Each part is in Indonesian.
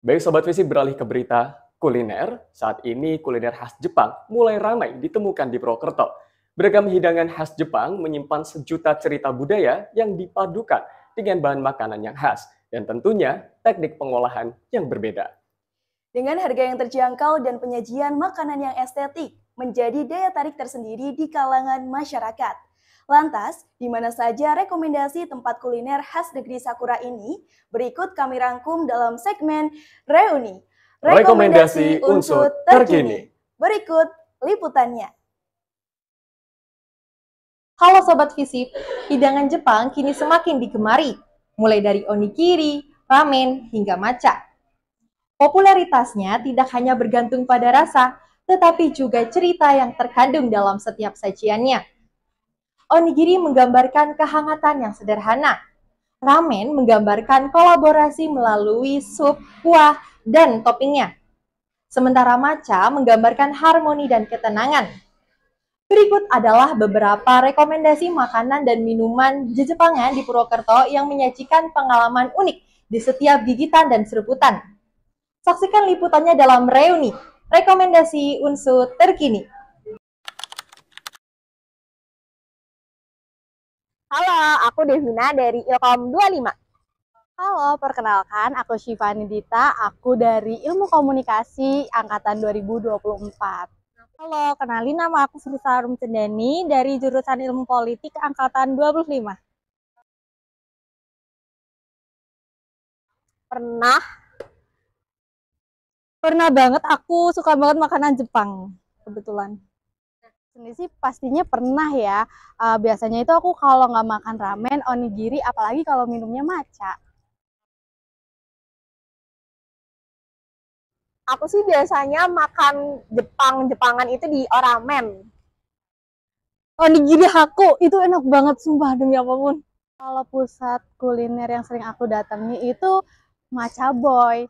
Baik Sobat Visi, beralih ke berita kuliner. Saat ini kuliner khas Jepang mulai ramai ditemukan di Purwokerto. Beragam hidangan khas Jepang menyimpan sejuta cerita budaya yang dipadukan dengan bahan makanan yang khas dan tentunya teknik pengolahan yang berbeda. Dengan harga yang terjangkau dan penyajian makanan yang estetik menjadi daya tarik tersendiri di kalangan masyarakat. Lantas, di mana saja rekomendasi tempat kuliner khas negeri Sakura ini? Berikut kami rangkum dalam segmen Reuni. Rekomendasi unsur terkini. Berikut liputannya. Halo Sobat Visip, hidangan Jepang kini semakin digemari, mulai dari onigiri, ramen, hingga matcha. Popularitasnya tidak hanya bergantung pada rasa, tetapi juga cerita yang terkandung dalam setiap sajiannya. Onigiri menggambarkan kehangatan yang sederhana. Ramen menggambarkan kolaborasi melalui sup, kuah, dan toppingnya. Sementara matcha menggambarkan harmoni dan ketenangan. Berikut adalah beberapa rekomendasi makanan dan minuman Jepangan di Purwokerto yang menyajikan pengalaman unik di setiap gigitan dan serebutan. Saksikan liputannya dalam Reuni, rekomendasi unsur terkini. Halo, aku Devina dari Ilkom 25. Halo, perkenalkan aku Syifa Nidita, aku dari Ilmu Komunikasi Angkatan 2024. Halo, kenalin nama aku Sri Sarum Cendani dari jurusan Ilmu Politik Angkatan 25. Pernah banget, aku suka banget makanan Jepang, kebetulan. Ini sih pastinya pernah ya. Biasanya itu aku kalau nggak makan ramen, onigiri, apalagi kalau minumnya matcha. Aku sih biasanya makan Jepangan itu di Oramen. Onigiri Haku itu enak banget, sumpah demi apapun. Kalau pusat kuliner yang sering aku datangi itu Matcha Boy.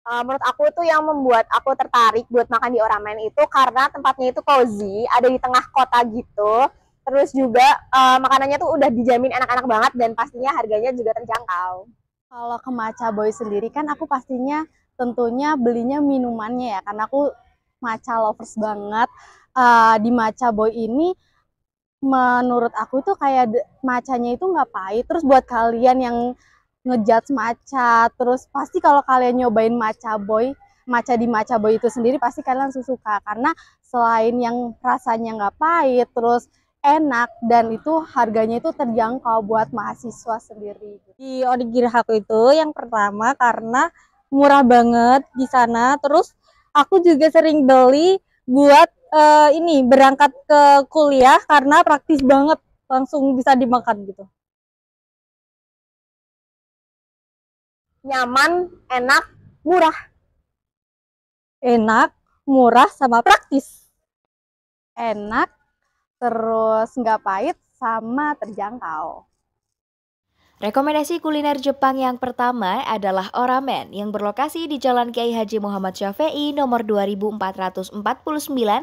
Menurut aku tuh yang membuat aku tertarik buat makan di Oramen itu karena tempatnya itu cozy, ada di tengah kota gitu. Terus juga makanannya tuh udah dijamin enak-enak banget dan pastinya harganya juga terjangkau. Kalau ke Matcha Boy sendiri kan aku pastinya tentunya belinya minumannya ya, karena aku matcha lovers banget. Di Matcha Boy ini menurut aku tuh kayak matchanya itu nggak pahit. Terus buat kalian yang ngejudge matcha, terus pasti kalau kalian nyobain matcha di Matcha Boy itu sendiri pasti kalian langsung suka, karena selain yang rasanya nggak pahit, terus enak, dan itu harganya itu terjangkau buat mahasiswa sendiri. Di Onigiri Haku itu yang pertama karena murah banget di sana, terus aku juga sering beli buat ini berangkat ke kuliah karena praktis banget, langsung bisa dimakan gitu. Nyaman, enak, murah. Enak, murah, sama praktis. Enak, terus nggak pahit, sama terjangkau. Rekomendasi kuliner Jepang yang pertama adalah Oramen yang berlokasi di Jalan Kiai Haji Muhammad Syafei nomor 2449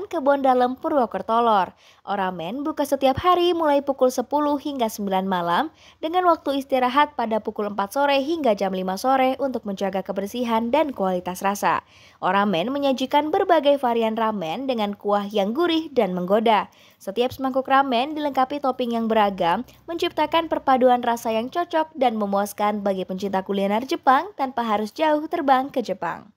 Kebon Dalem, Purwokerto Lor. Oramen buka setiap hari mulai pukul 10 hingga 9 malam dengan waktu istirahat pada pukul 4 sore hingga jam 5 sore untuk menjaga kebersihan dan kualitas rasa. Oramen menyajikan berbagai varian ramen dengan kuah yang gurih dan menggoda. Setiap semangkuk ramen dilengkapi topping yang beragam, menciptakan perpaduan rasa yang cocok dan memuaskan bagi pencinta kuliner Jepang tanpa harus jauh terbang ke Jepang.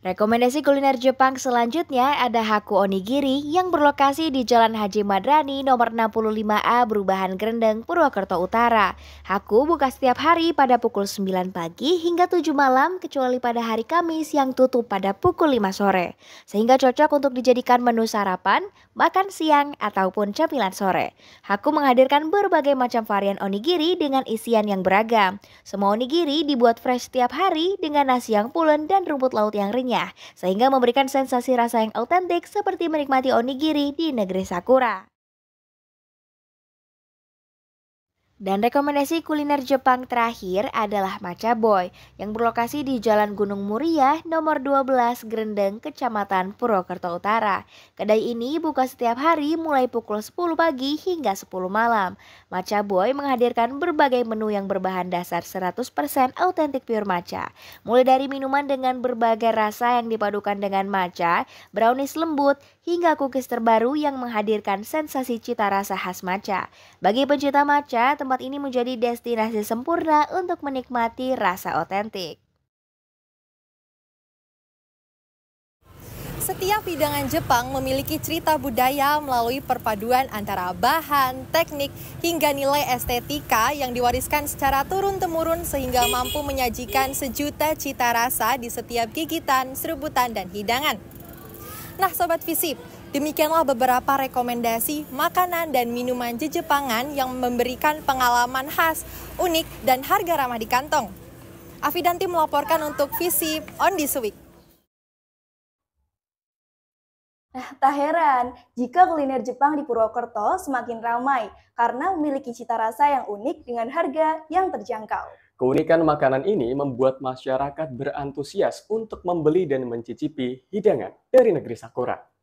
Rekomendasi kuliner Jepang selanjutnya ada Haku Onigiri yang berlokasi di Jalan Haji Madrani nomor 65A Berubahan Grendeng, Purwokerto Utara. Haku buka setiap hari pada pukul 9 pagi hingga 7 malam kecuali pada hari Kamis yang tutup pada pukul 5 sore. Sehingga cocok untuk dijadikan menu sarapan, makan siang, ataupun cemilan sore. Haku menghadirkan berbagai macam varian onigiri dengan isian yang beragam. Semua onigiri dibuat fresh setiap hari dengan nasi yang pulen dan rumput laut yang renyah, sehingga memberikan sensasi rasa yang autentik seperti menikmati onigiri di negeri Sakura. Dan rekomendasi kuliner Jepang terakhir adalah Matcha Boy yang berlokasi di Jalan Gunung Muria nomor 12 Grendeng, Kecamatan Purwokerto Utara. Kedai ini buka setiap hari mulai pukul 10 pagi hingga 10 malam. Matcha Boy menghadirkan berbagai menu yang berbahan dasar 100% autentik pure matcha. Mulai dari minuman dengan berbagai rasa yang dipadukan dengan matcha, brownies lembut, hingga cookies terbaru yang menghadirkan sensasi cita rasa khas matcha. Bagi pencinta matcha, tempat ini menjadi destinasi sempurna untuk menikmati rasa otentik. Setiap hidangan Jepang memiliki cerita budaya melalui perpaduan antara bahan, teknik, hingga nilai estetika yang diwariskan secara turun-temurun sehingga mampu menyajikan sejuta cita rasa di setiap gigitan, serebutan, dan hidangan. Nah Sobat Visip, demikianlah beberapa rekomendasi makanan dan minuman Jepangan yang memberikan pengalaman khas, unik, dan harga ramah di kantong. Afidanti melaporkan untuk Visip on this week. Nah, tak heran jika kuliner Jepang di Purwokerto semakin ramai karena memiliki cita rasa yang unik dengan harga yang terjangkau. Keunikan makanan ini membuat masyarakat berantusias untuk membeli dan mencicipi hidangan dari negeri Sakura.